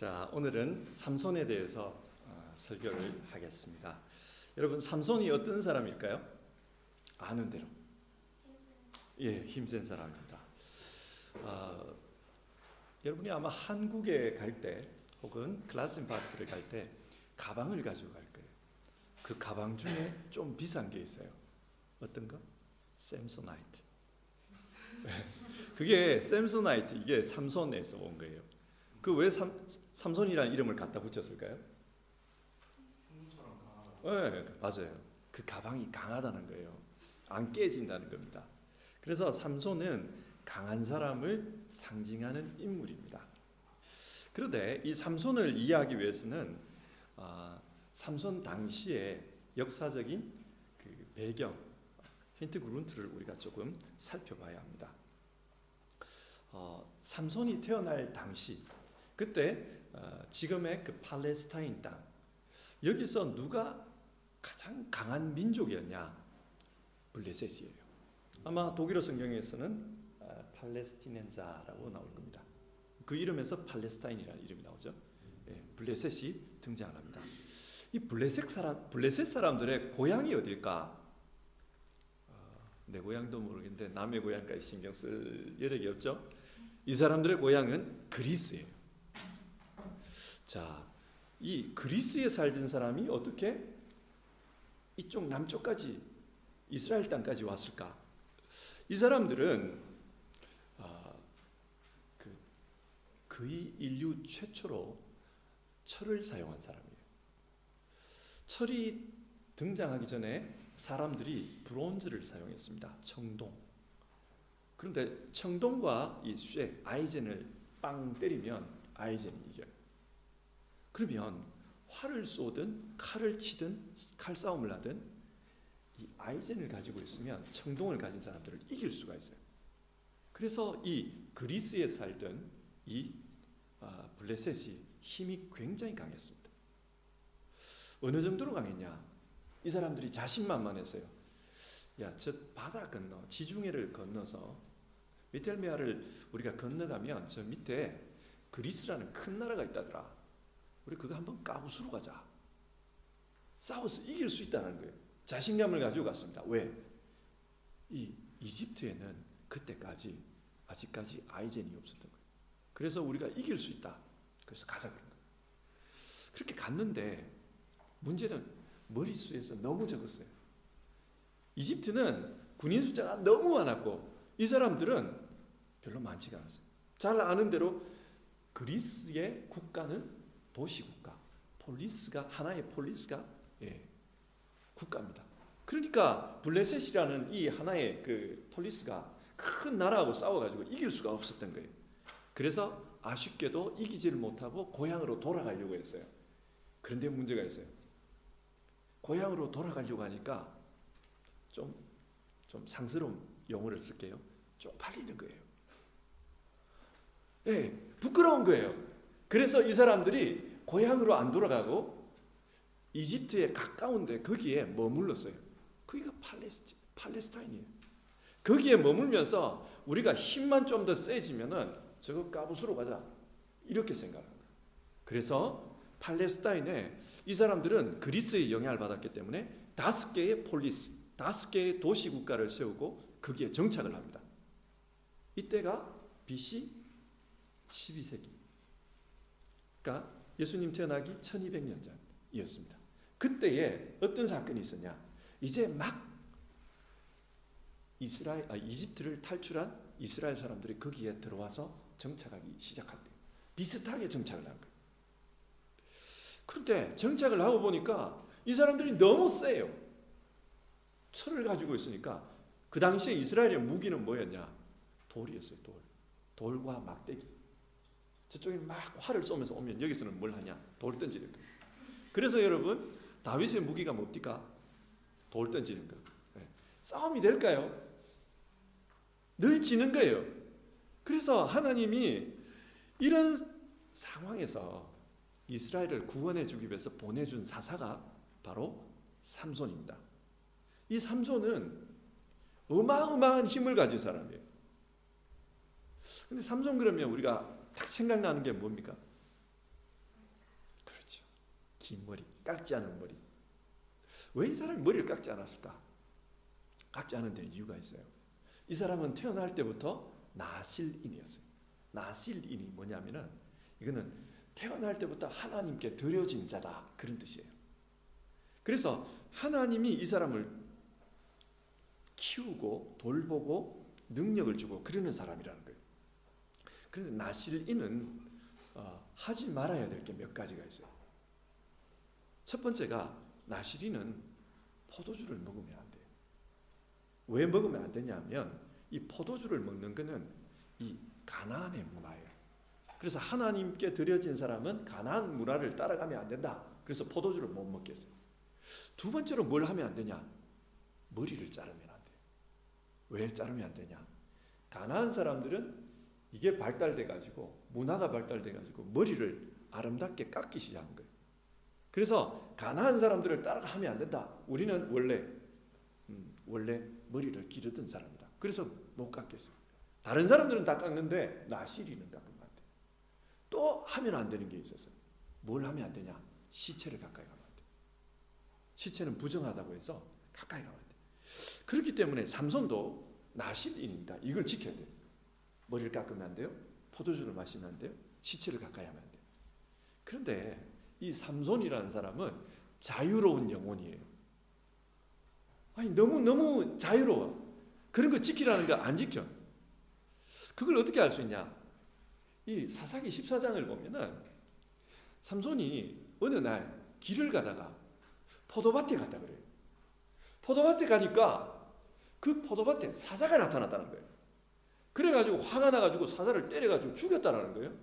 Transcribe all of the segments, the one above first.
자, 오늘은 삼손에 대해서 설교를 하겠습니다. 여러분, 삼손이 어떤 사람일까요? 아는 대로. 예, 힘센 사람입니다. 여러분이 아마 한국에 갈 때 혹은 클라스파트를 갈 때 가방을 가지고 갈 거예요. 그 가방 중에 좀 비싼 게 있어요. 어떤 거? 샘소나이트. 그게 샘소나이트, 이게 삼손에서 온 거예요. 그 왜 삼손이라는 이름을 갖다 붙였을까요? 네, 맞아요. 그 가방이 강하다는 거예요. 안 깨진다는 겁니다. 그래서 삼손은 강한 사람을 상징하는 인물입니다. 그런데 이 삼손을 이해하기 위해서는 삼손 당시의 역사적인 그 배경, 힌트그룬트를 우리가 조금 살펴봐야 합니다. 삼손이 태어날 당시, 그때 지금의 그 팔레스타인 땅, 여기서 누가 가장 강한 민족이었냐? 블레셋이에요. 아마 독일어 성경에서는 팔레스티넨자라고 나올 겁니다. 그 이름에서 팔레스타인이라는 이름이 나오죠. 예, 블레셋이 등장을 합니다. 이 블레셋 사람들의 고향이 어딜까? 내 고향도 모르겠는데 남의 고향까지 신경 쓸 여력이 없죠. 이 사람들의 고향은 그리스예요. 자, 이 그리스에 살던 사람이 어떻게 이쪽 남쪽까지 이스라엘 땅까지 왔을까? 이 사람들은 거의 인류 최초로 철을 사용한 사람이에요. 철이 등장하기 전에 사람들이 브론즈를 사용했습니다. 청동. 그런데 청동과 이 쇠, 아이젠을 빵 때리면 아이젠이 이겨요. 그러면 활을 쏘든 칼을 치든 칼싸움을 하든 이 아이젠을 가지고 있으면 청동을 가진 사람들을 이길 수가 있어요. 그래서 이 그리스에 살던 이 블레셋이 힘이 굉장히 강했습니다. 어느 정도로 강했냐? 이 사람들이 자신만만했어요. 야, 저 바다 건너, 지중해를 건너서 미텔메아를 우리가 건너가면 저 밑에 그리스라는 큰 나라가 있다더라. 우리 그거 한번 까부수러 가자. 싸워서 이길 수 있다는 거예요. 자신감을 가지고 갔습니다. 왜? 이 이집트에는 그때까지 아직까지 아이젠이 없었던 거예요. 그래서 우리가 이길 수 있다. 그래서 가자 그런 거예요. 그렇게 갔는데 문제는 머릿수에서 너무 적었어요. 이집트는 군인 숫자가 너무 많았고 이 사람들은 별로 많지가 않았어요. 잘 아는 대로 그리스의 국가는 도시국가, 폴리스가 하나의 폴리스가 국가입니다. 그러니까 블레셋이라는 이 하나의 그 폴리스가 큰 나라하고 싸워가지고 이길 수가 없었던 거예요. 그래서 아쉽게도 이기지를 못하고 고향으로 돌아가려고 했어요. 그런데 문제가 있어요. 고향으로 돌아가려고 하니까 좀 상스러운 용어를 쓸게요. 쪽팔리는 거예요. 예, 부끄러운 거예요. 그래서 이 사람들이 고향으로 안 돌아가고 이집트에 가까운데 거기에 머물렀어요. 거기가 팔레스타인이에요. 거기에 머물면서 우리가 힘만 좀 더 세지면은 저거 까부수러 가자 이렇게 생각한 거예요. 그래서 팔레스타인에 이 사람들은 그리스의 영향을 받았기 때문에 5개의 폴리스, 5개의 도시 국가를 세우고 거기에 정착을 합니다. 이때가 BC 12세기. 그러니까 예수님 태어나기 1200년 전이었습니다. 그때에 어떤 사건이 있었냐? 이제 막 이집트를 탈출한 이스라엘 사람들이 거기에 들어와서 정착하기 시작할 때 비슷하게 정착을 한 거예요. 그런데 정착을 하고 보니까 이 사람들이 너무 세요. 철을 가지고 있으니까 그 당시에 이스라엘의 무기는 뭐였냐? 돌이었어요. 돌과 막대기. 저쪽에 막 활을 쏘면서 오면 여기서는 뭘 하냐? 돌 던지는 거예요. 그래서 여러분 다윗의 무기가 뭡니까? 돌 던지는 거. 네. 싸움이 될까요? 늘 지는 거예요. 그래서 하나님이 이런 상황에서 이스라엘을 구원해 주기 위해서 보내준 사사가 바로 삼손입니다. 이 삼손은 어마어마한 힘을 가진 사람이에요. 근데 삼손 그러면 우리가 딱 생각나는 게 뭡니까? 긴 머리, 깎지 않은 머리. 왜 이 사람이 머리를 깎지 않았을까? 깎지 않은 데는 이유가 있어요. 이 사람은 태어날 때부터 나실인이었어요. 나실인이 뭐냐면은 이거는 태어날 때부터 하나님께 드려진 자다, 그런 뜻이에요. 그래서 하나님이 이 사람을 키우고 돌보고 능력을 주고 그러는 사람이라는 거예요. 그런데 나실인은 하지 말아야 될 게 몇 가지가 있어요. 첫 번째가 나실인은 포도주를 먹으면 안 돼요. 왜 먹으면 안 되냐면 이 포도주를 먹는 거는 이 가나안의 문화예요. 그래서 하나님께 드려진 사람은 가나안 문화를 따라가면 안 된다. 그래서 포도주를 못 먹겠어요. 두 번째로 뭘 하면 안 되냐? 머리를 자르면 안 돼요. 왜 자르면 안 되냐? 가나안 사람들은 이게 발달돼 가지고 문화가 발달돼 가지고 머리를 아름답게 깎기 시작한 거예요. 그래서 가나안 사람들을 따라가면 안 된다. 우리는 원래 머리를 기르던 사람이다. 그래서 못 깎겠어요. 다른 사람들은 다 깎는데 나실이는 깎으면 안 돼. 또 하면 안 되는 게 있었어요. 뭘 하면 안 되냐? 시체를 가까이 가면 안 돼. 시체는 부정하다고 해서 가까이 가면 안 돼. 그렇기 때문에 삼손도 나실인이다. 이걸 지켜야 돼요. 머리를 깎으면 안 돼요. 포도주를 마시면 안 돼요. 시체를 가까이 하면 안 돼요. 그런데 이 삼손이라는 사람은 자유로운 영혼이에요. 아니 너무 자유로워. 그런 거 지키라는 거 안 지켜. 그걸 어떻게 알 수 있냐? 이 사사기 14장을 보면은 삼손이 어느 날 길을 가다가 포도밭에 갔다 그래요. 포도밭에 가니까 그 포도밭에 사자가 나타났다는 거예요. 그래가지고 화가 나가지고 사자를 때려가지고 죽였다라는 거예요.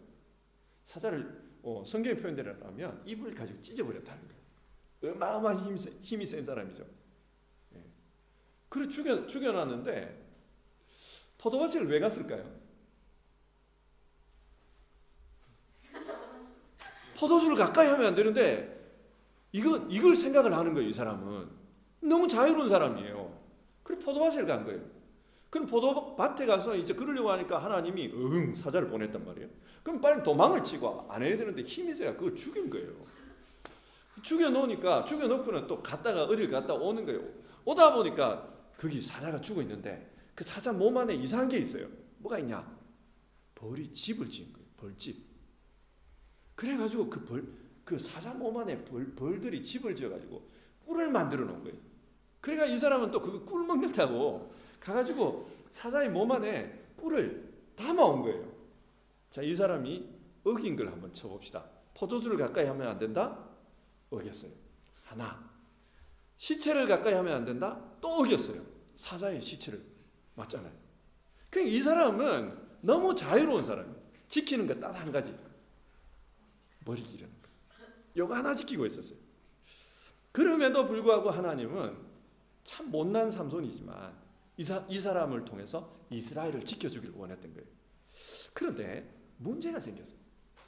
사자를 성경에 표현되려면 입을 가지고 찢어버렸다는 거예요. 어마어마한 힘이 센 사람이죠. 예. 그래 죽여놨는데 포도밭을 왜 갔을까요? 포도주를 가까이 하면 안 되는데 이걸 생각을 하는 거예요. 이 사람은 너무 자유로운 사람이에요. 그래 포도밭을 간 거예요. 그럼 포도밭에 가서 이제 그러려고 하니까 하나님이 사자를 보냈단 말이에요. 그럼 빨리 도망을 치고 안 해야 되는데 힘이 세가 그거 죽인 거예요. 죽여놓고는 또 갔다가 어딜 갔다 오는 거예요. 오다 보니까 거기 사자가 죽어 있는데 그 사자 몸 안에 이상한 게 있어요. 뭐가 있냐? 벌이 집을 지은 거예요. 벌집. 그래가지고 그 사자 몸 안에 벌들이 집을 지어가지고 꿀을 만들어 놓은 거예요. 그러니까 이 사람은 또 그거 꿀 먹는다고 가가지고 사자의 몸 안에 꿀을 담아온 거예요. 자, 이 사람이 어긴 걸 한번 쳐봅시다. 포도주를 가까이 하면 안 된다? 어겼어요. 하나. 시체를 가까이 하면 안 된다? 또 어겼어요. 사자의 시체를 맞잖아요. 그러니까 이 사람은 너무 자유로운 사람이에요. 지키는 거 딱 한 가지. 머리 기르는 거. 요거 하나 지키고 있었어요. 그럼에도 불구하고 하나님은 참 못난 삼손이지만 이 사람을 통해서 이스라엘을 지켜주길 원했던 거예요. 그런데 문제가 생겼어요.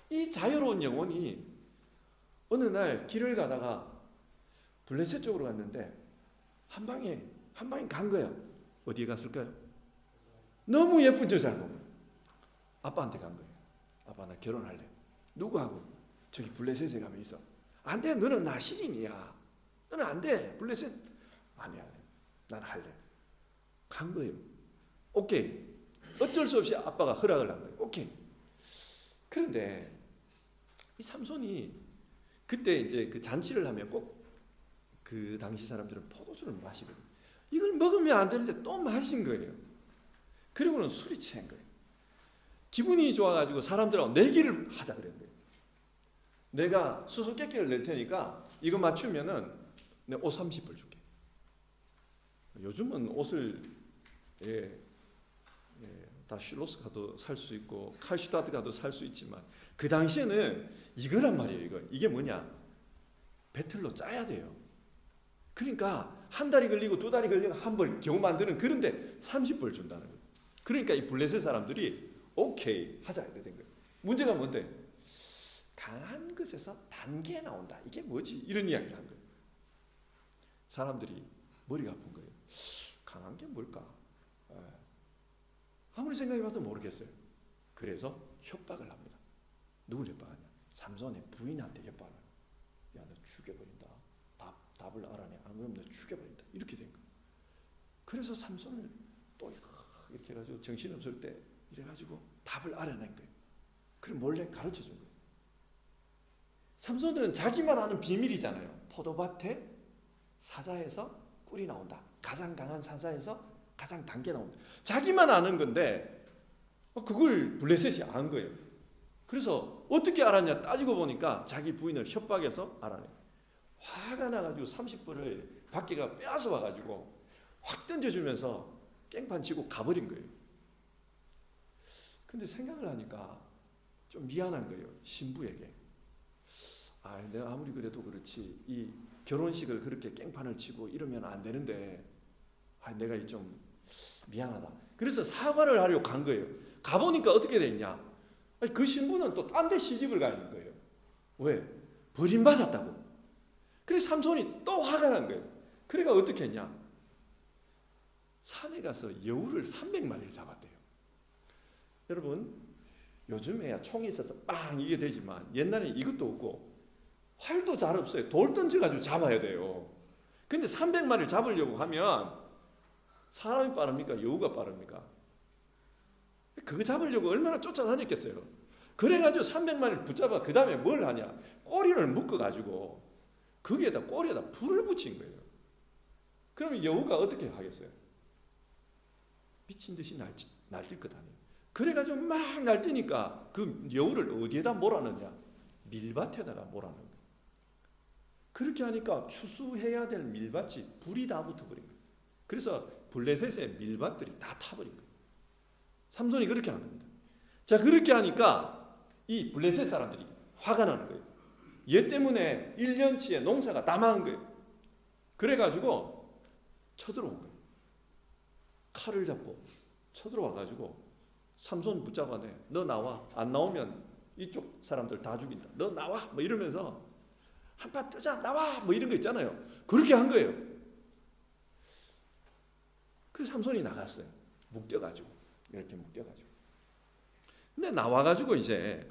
이 자유로운 영혼이 어느 날 길을 가다가 블레셋 쪽으로 갔는데 한 방에 간 거야. 어디에 갔을까요? 너무 예쁜 여자를 보고 아빠한테 간 거예요. 아빠 나 결혼할래. 누구하고? 저기 블레셋에 가면 있어. 안 돼. 너는 나실인이야. 너는 안 돼. 블레셋. 아니야. 난 할래. 간 거예요. 오케이. 어쩔 수 없이 아빠가 허락을 한 거예요. 오케이. 그런데 이 삼손이 그때 이제 그 잔치를 하면 꼭 그 당시 사람들은 포도주를 마시거든요. 이걸 먹으면 안 되는데 또 마신 거예요. 그리고는 술이 취한 거예요. 기분이 좋아가지고 사람들하고 내기를 하자 그랬는 거예요. 내가 수수께끼를 낼 테니까 이거 맞추면은 내가 옷 30벌 줄게. 요즘은 옷을 다 슐로스 가도 살 수 있고 칼슈타트 가도 살 수 있지만 그 당시에는 이거란 말이에요. 이게 뭐냐? 배틀로 짜야 돼요. 그러니까 한 달이 걸리고 두 달이 걸리고 한 벌 겨우 만드는 그런데 30벌 준다는 거예요. 그러니까 이 블레셋 사람들이 오케이 하자 이렇게 된 거예요. 문제가 뭔데? 강한 것에서 단계 나온다. 이게 뭐지? 이런 이야기를 한 거예요. 사람들이 머리가 아픈 거예요. 강한 게 뭘까? 아무리 생각해봐도 모르겠어요. 그래서 협박을 합니다. 누굴 협박하냐? 삼손의 부인한테 협박을 합니다. 야, 너 죽여버린다. 답을 알아내. 안 그러면 너 죽여버린다. 이렇게 된 거예요. 그래서 삼손을 또 이렇게 해가지고 정신없을 때 이래가지고 답을 알아낸 거예요. 그럼 몰래 가르쳐 준 거예요. 삼손은 자기만 아는 비밀이잖아요. 포도밭에 사자에서 꿀이 나온다. 가장 강한 사자에서 가장 단 게 나온다. 자기만 아는 건데 그걸 블레셋이 안 거예요. 그래서 어떻게 알았냐 따지고 보니까 자기 부인을 협박해서 알아내요. 화가 나가지고 30불을 밖에가 빼앗아 와가지고 확 던져주면서 깽판 치고 가버린 거예요. 근데 생각을 하니까 좀 미안한 거예요. 신부에게. 내가 아무리 그래도 그렇지 이 결혼식을 그렇게 깽판을 치고 이러면 안 되는데 내가 좀 미안하다. 그래서 사과를 하려고 간 거예요. 가보니까 어떻게 됐냐. 그 신부는 또 딴 데 시집을 가 있는 거예요. 왜? 버림받았다고. 그래서 삼손이 또 화가 난 거예요. 그래가 어떻게 했냐. 산에 가서 여우를 300마리를 잡았대요. 여러분 요즘에야 총이 있어서 빵 이게 되지만 옛날에 이것도 없고 활도 잘 없어요. 돌 던져가지고 잡아야 돼요. 근데 300마리를 잡으려고 하면 사람이 빠릅니까? 여우가 빠릅니까? 그거 잡으려고 얼마나 쫓아다녔겠어요. 그래가지고 300마리를 붙잡아 그 다음에 뭘 하냐. 꼬리를 묶어가지고 거기에다 꼬리에다 불을 붙인 거예요. 그러면 여우가 어떻게 하겠어요? 미친 듯이 날뛸 것 아니에요. 그래가지고 막 날뛰니까 그 여우를 어디에다 몰아넣냐. 밀밭에다가 몰아넣는 거예요. 그렇게 하니까 추수해야 될 밀밭이 불이 다 붙어버린 거예요. 그래서 블레셋의 밀밭들이 다 타버린 거예요. 삼손이 그렇게 한 겁니다. 자, 그렇게 하니까 이 블레셋 사람들이 화가 나는 거예요. 얘 때문에 1년치의 농사가 다 망한 거예요. 그래가지고 쳐들어온 거예요. 칼을 잡고 쳐들어와가지고 삼손 붙잡아내. 너 나와. 안 나오면 이쪽 사람들 다 죽인다. 너 나와. 뭐 이러면서 한판 뜨자. 나와. 뭐 이런 거 있잖아요. 그렇게 한 거예요. 그래서 삼손이 나갔어요. 묶여가지고. 이렇게 묶여가지고. 근데 나와가지고 이제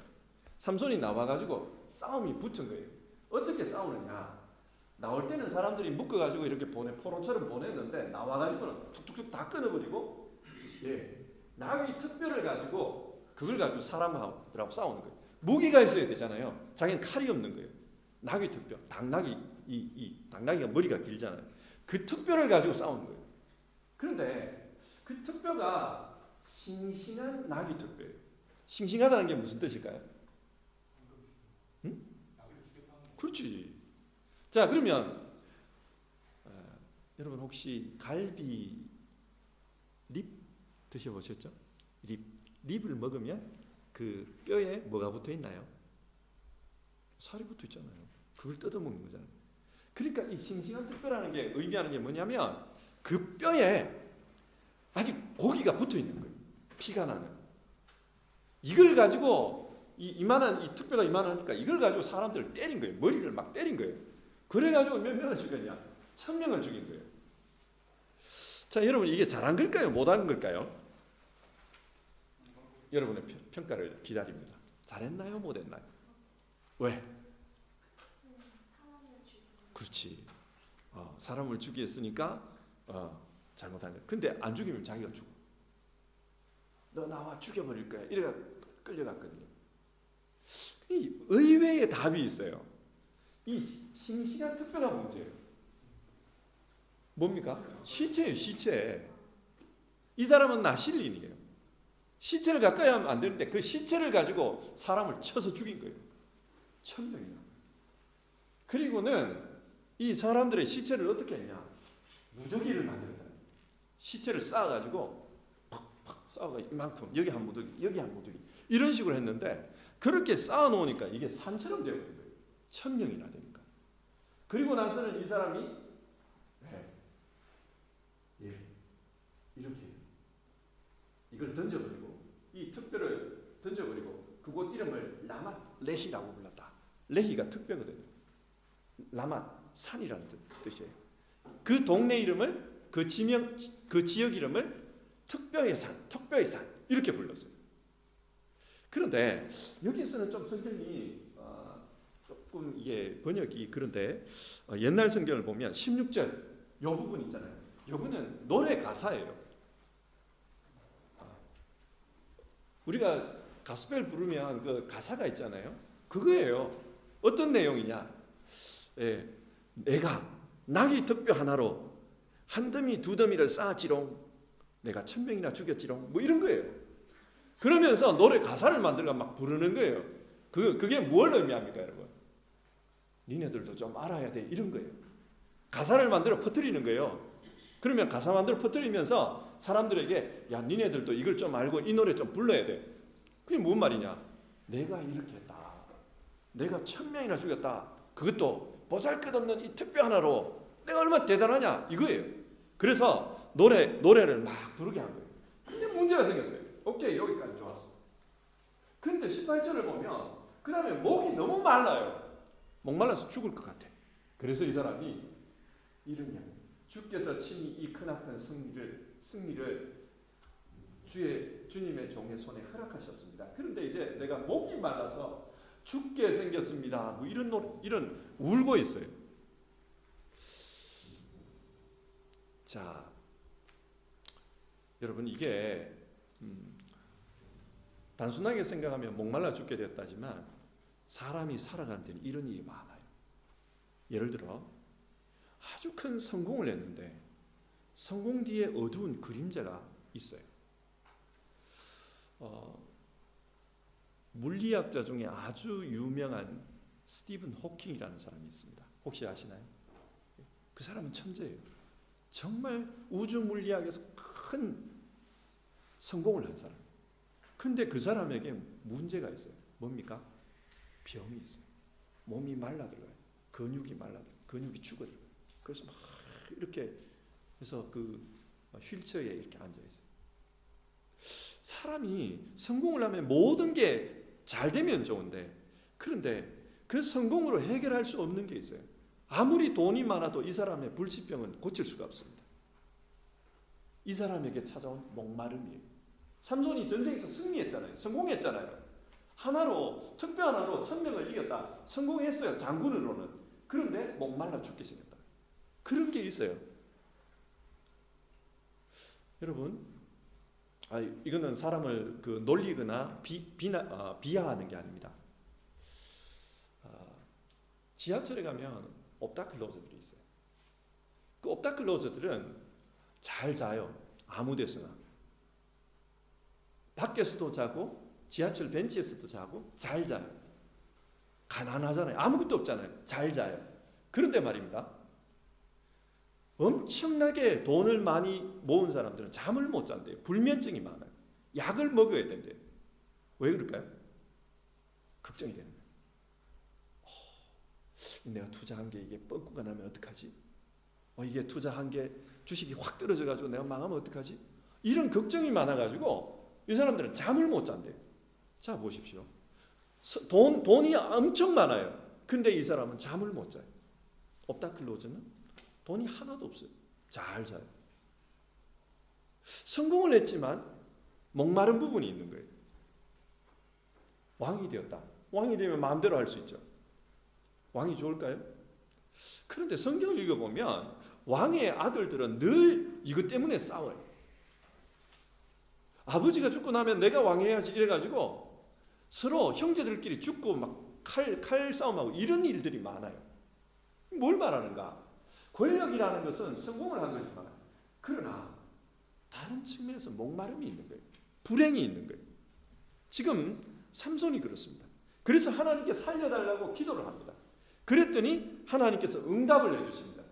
삼손이 나와가지고 싸움이 붙은 거예요. 어떻게 싸우느냐. 나올 때는 사람들이 묶어가지고 이렇게 포로처럼 보냈는데 나와가지고는 툭툭툭 다 끊어버리고 나귀 특별을 가지고 그걸 가지고 사람들하고 싸우는 거예요. 무기가 있어야 되잖아요. 자기는 칼이 없는 거예요. 나귀 특별, 당나귀 이 당나귀가 머리가 길잖아요. 그 특별을 가지고 싸우는 거예요. 그런데 그 특별가 싱싱한 나귀 특별이에요. 싱싱하다는 게 무슨 뜻일까요? 응? 그렇지. 자, 그러면 여러분 혹시 갈비 립 드셔보셨죠? 립을 먹으면 그 뼈에 뭐가 붙어 있나요? 살이 붙어 있잖아요. 그걸 뜯어 먹는 거잖아요. 그러니까 이 싱싱한 특별하는 게 의미하는 게 뭐냐면 그 뼈에 아직 고기가 붙어 있는 거예요. 피가 나는. 이걸 가지고 이만한 이 특별가 이만하니까 이걸 가지고 사람들을 때린 거예요. 머리를 막 때린 거예요. 그래가지고 몇 명을 죽였냐? 1000명을 죽인 거예요. 자, 여러분 이게 잘한 걸까요? 못한 걸까요? 여러분의 평가를 기다립니다. 잘했나요? 못했나요? 왜? 그렇지. 사람을 죽였으니까 잘못한 거예요. 근데 안 죽이면 자기가 죽어. 너 나와 죽여버릴 거야. 이래가 끌려갔거든요. 이 의외의 답이 있어요. 이 싱싱한 특별한 문제예요. 뭡니까? 시체예요. 시체. 이 사람은 나실린이에요. 시체를 가까이 하면 안 되는데 그 시체를 가지고 사람을 쳐서 죽인 거예요. 1000명이나. 그리고는 이 사람들의 시체를 어떻게 했냐? 무더기를 만들었다. 시체를 쌓아가지고 팍팍 쌓아가지고 이만큼 여기 한 무더기 여기 한 무더기 이런 식으로 했는데 그렇게 쌓아놓으니까 이게 산처럼 되어 있는 거예요. 1000명이나 되니까. 그리고 나서는 이 사람이 이렇게 이걸 던져버리고 이 특별을 던져버리고 그곳 이름을 라맛 레히라고 불렀다. 레히가 특별거든요. 라맛 산이라는 뜻이에요. 그 동네 이름을 그 지역 이름을 특별의 산 이렇게 불렀어요. 그런데 여기서는 좀 성경이 조금 이게 번역이 그런데 옛날 성경을 보면 16절 요 부분 있잖아요. 요 부분은 노래 가사예요. 우리가 가스펠 부르면 그 가사가 있잖아요. 그거예요. 어떤 내용이냐? 내가 나귀 덕뼈 하나로 한 더미 두 더미를 쌓았지롱. 내가 1000명이나 죽였지롱. 뭐 이런 거예요. 그러면서 노래 가사를 만들어 막 부르는 거예요. 그게 뭘 의미합니까, 여러분? 니네들도 좀 알아야 돼. 이런 거예요. 가사를 만들어 퍼뜨리는 거예요. 그러면 가사 만들어 퍼뜨리면서 사람들에게 야, 니네들도 이걸 좀 알고 이 노래 좀 불러야 돼. 그게 뭔 말이냐? 내가 이렇게 했다. 내가 1000명이나 죽였다. 그것도 보잘것없는 이 턱뼈 하나로 내가 얼마나 대단하냐 이거예요. 그래서 노래를 막 부르게 한 거예요. 근데 문제가 생겼어요. 오케이, 여기까지 좋았어. 근데 18절을 보면 그 다음에 목이 너무 말라요. 목말라서 죽을 것 같아. 그래서 이 사람이 이런 이야기, 주께서 친히 이 크나큰 승리를 주님의 종의 손에 허락하셨습니다. 그런데 이제 내가 목이 말라서 죽게 생겼습니다. 뭐 이런 울고 있어요. 자, 여러분 이게 단순하게 생각하면 목말라 죽게 되었다지만 사람이 살아가는 데는 이런 일이 많아요. 예를 들어 아주 큰 성공을 했는데 성공 뒤에 어두운 그림자가 있어요. 물리학자 중에 아주 유명한 스티븐 호킹이라는 사람이 있습니다. 혹시 아시나요? 그 사람은 천재예요. 정말 우주 물리학에서 큰 성공을 한 사람. 근데 그 사람에게 문제가 있어요. 뭡니까? 병이 있어요. 몸이 말라들어요. 근육이 말라들어요. 근육이 죽어들어요. 그래서 막 이렇게 해서 그 휠체어에 이렇게 앉아 있어요. 사람이 성공을 하면 모든 게 잘 되면 좋은데, 그런데 그 성공으로 해결할 수 없는 게 있어요. 아무리 돈이 많아도 이 사람의 불치병은 고칠 수가 없습니다. 이 사람에게 찾아온 목마름이에요. 삼손이 전쟁에서 승리했잖아요. 성공했잖아요. 턱뼈 하나로 1000명을 이겼다. 성공했어요. 장군으로는. 그런데 목말라 죽게 생겼다. 그런 게 있어요. 여러분, 이거는 사람을 놀리거나 비하하는 게 아닙니다. 지하철에 가면 옵타클로저들이 있어요. 그 옵타클로저들은 잘 자요. 아무 데서나. 밖에서도 자고 지하철 벤치에서도 자고 잘 자요. 가난하잖아요. 아무것도 없잖아요. 잘 자요. 그런데 말입니다. 엄청나게 돈을 많이 모은 사람들은 잠을 못 잔대요. 불면증이 많아요. 약을 먹어야 된대요. 왜 그럴까요? 걱정이 되는 거예요. 내가 투자한 게 이게 뻥꾸가 나면 어떡하지? 이게 투자한 게 주식이 확 떨어져가지고 내가 망하면 어떡하지? 이런 걱정이 많아가지고 이 사람들은 잠을 못 잔대요. 자, 보십시오. 돈이 엄청 많아요. 근데 이 사람은 잠을 못 자요. 옵타클로저는 돈이 하나도 없어요. 잘 자요. 성공을 했지만 목마른 부분이 있는 거예요. 왕이 되었다. 왕이 되면 마음대로 할 수 있죠. 왕이 좋을까요? 그런데 성경을 읽어보면 왕의 아들들은 늘 이것 때문에 싸워요. 아버지가 죽고 나면 내가 왕해야지 이래가지고 서로 형제들끼리 죽고 막 칼 싸움하고 이런 일들이 많아요. 뭘 말하는가? 권력이라는 것은 성공을 한 거지만 그러나 다른 측면에서 목마름이 있는 거예요. 불행이 있는 거예요. 지금 삼손이 그렇습니다. 그래서 하나님께 살려달라고 기도를 합니다. 그랬더니 하나님께서 응답을 해주십니다.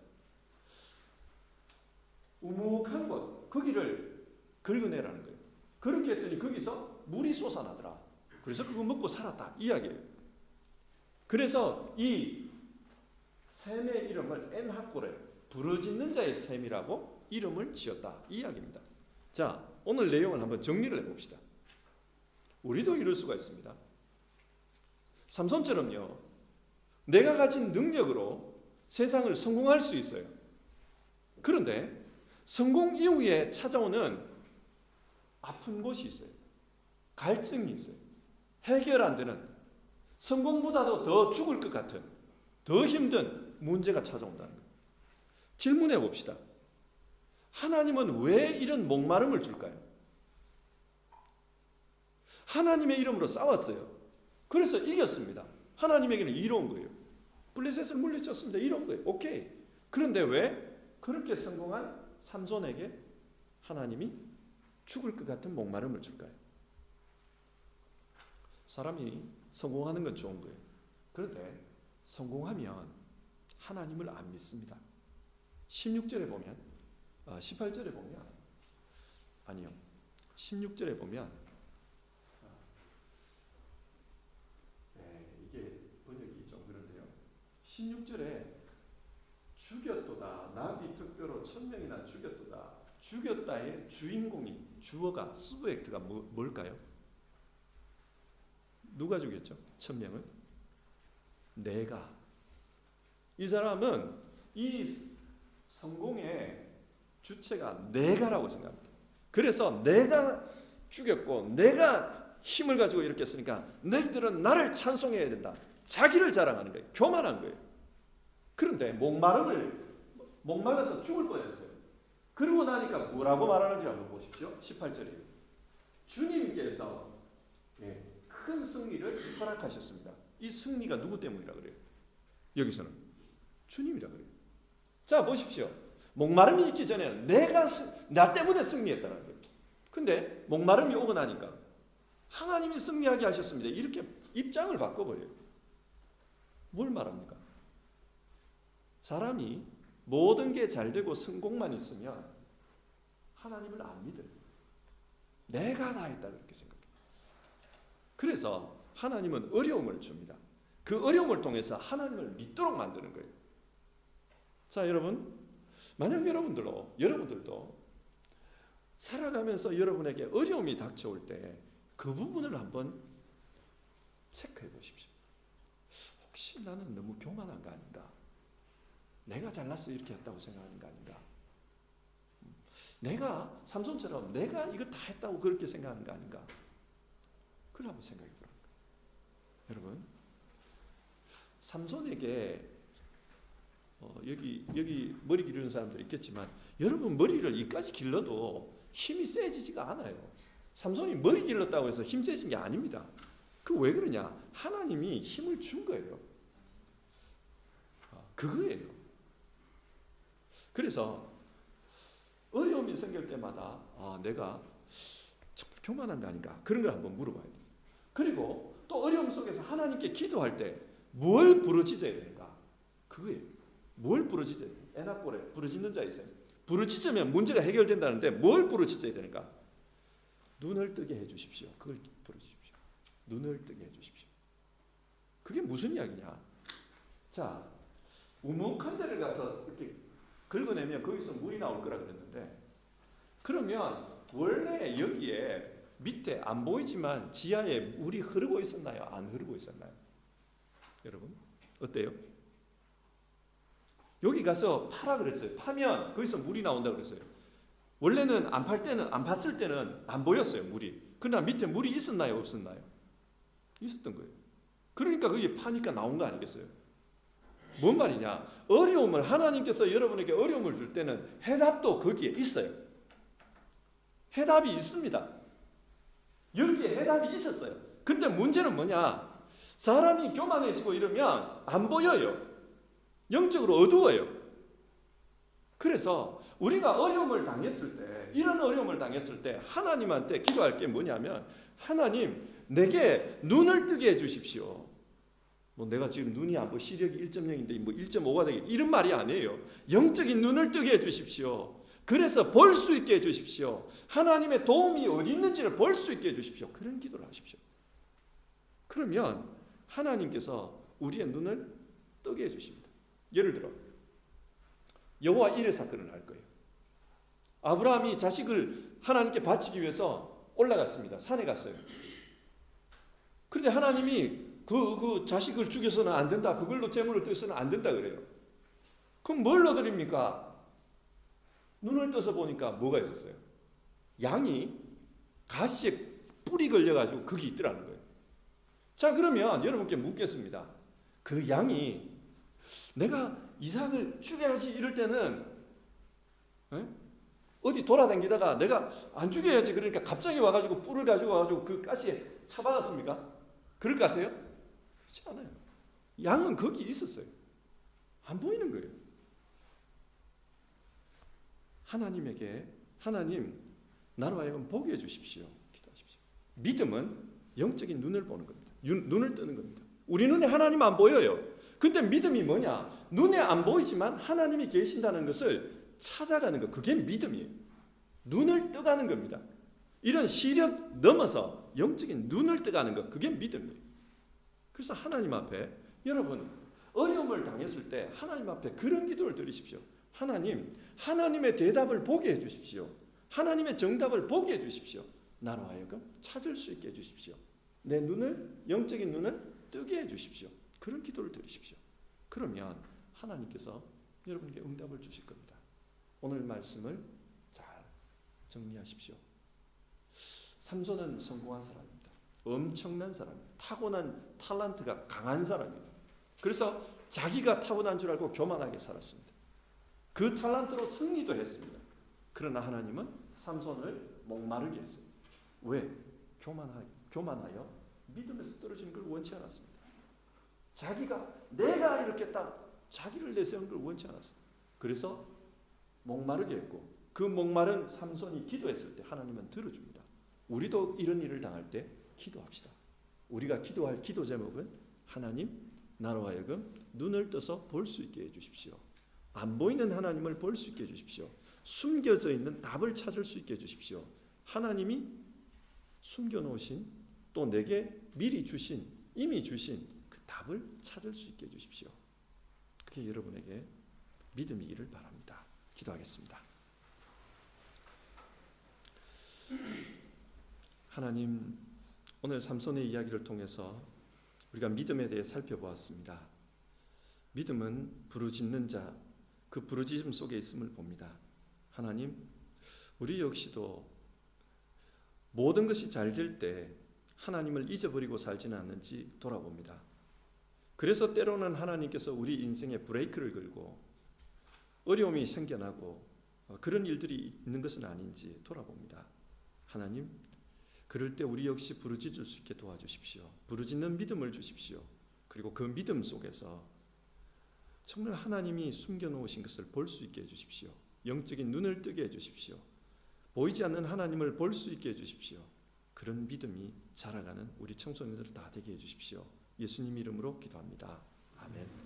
우묵한 곳, 거기를 긁어내라는 거예요. 그렇게 했더니 거기서 물이 솟아나더라. 그래서 그거 먹고 살았다 이야기예요. 그래서 이 샘의 이름을 엔하코레, 부르짖는 자의 샘이라고 이름을 지었다 이 이야기입니다. 자, 오늘 내용을 한번 정리를 해봅시다. 우리도 이럴 수가 있습니다. 삼손처럼요, 내가 가진 능력으로 세상을 성공할 수 있어요. 그런데 성공 이후에 찾아오는 아픈 곳이 있어요. 갈증이 있어요. 해결 안 되는, 성공보다도 더 죽을 것 같은 더 힘든 문제가 찾아온다는 거예요. 질문해 봅시다. 하나님은 왜 이런 목마름을 줄까요? 하나님의 이름으로 싸웠어요. 그래서 이겼습니다. 하나님에게는 이로운 거예요. 블레셋을 물리쳤습니다. 이런 거예요. 오케이. 그런데 왜 그렇게 성공한 삼손에게 하나님이 죽을 것 같은 목마름을 줄까요? 사람이 성공하는 건 좋은 거예요. 그런데 성공하면 하나님을 안 믿습니다. 16절에 보면 18절에 보면 아니요. 16절에 보면 이게 번역이 좀 그런데요. 16절에 죽였도다 나비 특별로 1000명이나 죽였도다. 죽였다의 주인공이 주어가 수브젝트가 뭘까요? 누가 죽였죠? 1000명을? 내가. 이 사람은 이 성공의 주체가 내가라고 생각합니다. 그래서 내가 죽였고 내가 힘을 가지고 이렇게 했으니까 너희들은 나를 찬송해야 된다. 자기를 자랑하는 거예요. 교만한 거예요. 그런데 목말라서 죽을 뻔했어요. 그러고 나니까 뭐라고 말하는지 한번 보십시오. 18절에 주님께서 큰 승리를 허락하셨습니다. 이 승리가 누구 때문이라 그래요? 여기서는 주님이라 그래요. 자 보십시오. 목마름이 있기 전에 나 때문에 승리했다는 거예요. 근데 목마름이 오고 나니까 하나님이 승리하게 하셨습니다. 이렇게 입장을 바꿔버려요. 뭘 말합니까? 사람이 모든 게 잘 되고 성공만 있으면 하나님을 안 믿어요. 내가 다 했다 그렇게 생각해요. 그래서 하나님은 어려움을 줍니다. 그 어려움을 통해서 하나님을 믿도록 만드는 거예요. 자 여러분, 만약 여러분들도 살아가면서 여러분에게 어려움이 닥쳐올 때 그 부분을 한번 체크해 보십시오. 혹시 나는 너무 교만한 거 아닌가? 내가 잘났어 이렇게 했다고 생각하는 거 아닌가? 내가 삼손처럼 내가 이거 다 했다고 그렇게 생각하는 거 아닌가? 그걸 한번 생각해 보라는 거예요. 여러분, 삼손에게 여기 머리 기르는 사람들 있겠지만 여러분 머리를 이까지 길러도 힘이 세지지가 않아요. 삼손이 머리 길렀다고 해서 힘 세진 게 아닙니다. 그 왜 그러냐? 하나님이 힘을 준 거예요. 그거예요. 그래서 어려움이 생길 때마다 내가 정말 교만한 거 아닌가? 그런 걸 한번 물어봐야 돼요. 그리고 또 어려움 속에서 하나님께 기도할 때 뭘 부르짖어야 되는가? 그거예요. 뭘 부르짖어야 돼요? 에나꼴에 부르짖는 자 있어요. 부르짖으면 문제가 해결된다는데 뭘 부르짖어야 되는가? 눈을 뜨게 해주십시오. 그걸 부르짖으십시오. 눈을 뜨게 해주십시오. 그게 무슨 이야기냐? 자, 우묵한 데를 가서 이렇게 긁어내면 거기서 물이 나올 거라 그랬는데, 그러면 원래 여기에 밑에 안 보이지만 지하에 물이 흐르고 있었나요? 안 흐르고 있었나요? 여러분 어때요? 여기 가서 파라 그랬어요. 파면 거기서 물이 나온다 그랬어요. 원래는 안 봤을 때는 안 보였어요, 물이. 그러나 밑에 물이 있었나요, 없었나요? 있었던 거예요. 그러니까 그게 파니까 나온 거 아니겠어요? 뭔 말이냐? 어려움을 하나님께서 여러분에게 어려움을 줄 때는 해답도 거기에 있어요. 해답이 있습니다. 여기에 해답이 있었어요. 근데 문제는 뭐냐? 사람이 교만해지고 이러면 안 보여요. 영적으로 어두워요. 그래서 우리가 어려움을 당했을 때, 이런 어려움을 당했을 때 하나님한테 기도할 게 뭐냐면, 하나님 내게 눈을 뜨게 해주십시오. 내가 지금 눈이 안 보여, 시력이 1.0인데 1.5가 되게, 이런 말이 아니에요. 영적인 눈을 뜨게 해주십시오. 그래서 볼 수 있게 해주십시오. 하나님의 도움이 어디 있는지를 볼 수 있게 해주십시오. 그런 기도를 하십시오. 그러면 하나님께서 우리의 눈을 뜨게 해주십니다. 예를 들어 여호와 일의 사건을 알 거예요. 아브라함이 자식을 하나님께 바치기 위해서 올라갔습니다. 산에 갔어요. 그런데 하나님이 그 자식을 죽여서는 안 된다, 그걸로 제물을 드려서는 안 된다 그래요. 그럼 뭘로 드립니까? 눈을 떠서 보니까 뭐가 있었어요? 양이 가시에 뿔이 걸려가지고 거기 있더라는 거예요. 자, 그러면 여러분께 묻겠습니다. 그 양이 내가 이삭을 죽여야지 이럴 때는 어디 돌아다니다가 내가 안 죽여야지 그러니까 갑자기 와가지고 뿔을 가지고 와가지고 그 가시에 차박았습니까? 그럴 것 같아요? 그렇지 않아요. 양은 거기 있었어요. 안 보이는 거예요. 하나님에게 하나님 나로 하여금 보게 해주십시오. 기도하십시오. 믿음은 영적인 눈을 보는 겁니다. 눈을 뜨는 겁니다. 우리 눈에 하나님 안 보여요. 근데 믿음이 뭐냐? 눈에 안 보이지만 하나님이 계신다는 것을 찾아가는 것, 그게 믿음이에요. 눈을 떠가는 겁니다. 이런 시력 넘어서 영적인 눈을 떠가는 것, 그게 믿음이에요. 그래서 하나님 앞에 여러분 어려움을 당했을 때 하나님 앞에 그런 기도를 드리십시오. 하나님, 하나님의 대답을 보게 해주십시오. 하나님의 정답을 보게 해주십시오. 나로 하여금 찾을 수 있게 해주십시오. 내 눈을, 영적인 눈을 뜨게 해주십시오. 그런 기도를 드리십시오. 그러면 하나님께서 여러분에게 응답을 주실 겁니다. 오늘 말씀을 잘 정리하십시오. 삼손은 성공한 사람입니다. 엄청난 사람입니다. 타고난 탤런트가 강한 사람입니다. 그래서 자기가 타고난 줄 알고 교만하게 살았습니다. 그 탤런트로 승리도 했습니다. 그러나 하나님은 삼손을 목마르게 했어요. 왜? 교만하여 믿음에서 떨어지는 걸 원치 않았습니다. 자기가 내가 이렇게 딱 자기를 내세우는 걸 원치 않았어요. 그래서 목마르게 했고 그 목마른 삼손이 기도했을 때 하나님은 들어줍니다. 우리도 이런 일을 당할 때 기도합시다. 우리가 기도할 기도 제목은 하나님 나로 하여금 눈을 떠서 볼 수 있게 해주십시오. 안 보이는 하나님을 볼 수 있게 해주십시오. 숨겨져 있는 답을 찾을 수 있게 해주십시오. 하나님이 숨겨놓으신 또 내게 미리 주신 이미 주신 그 답을 찾을 수 있게 해주십시오. 그게 여러분에게 믿음이기를 바랍니다. 기도하겠습니다. 하나님, 오늘 삼손의 이야기를 통해서 우리가 믿음에 대해 살펴보았습니다. 믿음은 부르짖는 자, 그 부르짖음 속에 있음을 봅니다. 하나님, 우리 역시도 모든 것이 잘 될 때 하나님을 잊어버리고 살지는 않는지 돌아봅니다. 그래서 때로는 하나님께서 우리 인생에 브레이크를 걸고 어려움이 생겨나고 그런 일들이 있는 것은 아닌지 돌아봅니다. 하나님, 그럴 때 우리 역시 부르짖을 수 있게 도와주십시오. 부르짖는 믿음을 주십시오. 그리고 그 믿음 속에서 정말 하나님이 숨겨놓으신 것을 볼 수 있게 해주십시오. 영적인 눈을 뜨게 해주십시오. 보이지 않는 하나님을 볼 수 있게 해주십시오. 그런 믿음이 자라가는 우리 청소년들 다 되게 해주십시오. 예수님 이름으로 기도합니다. 아멘.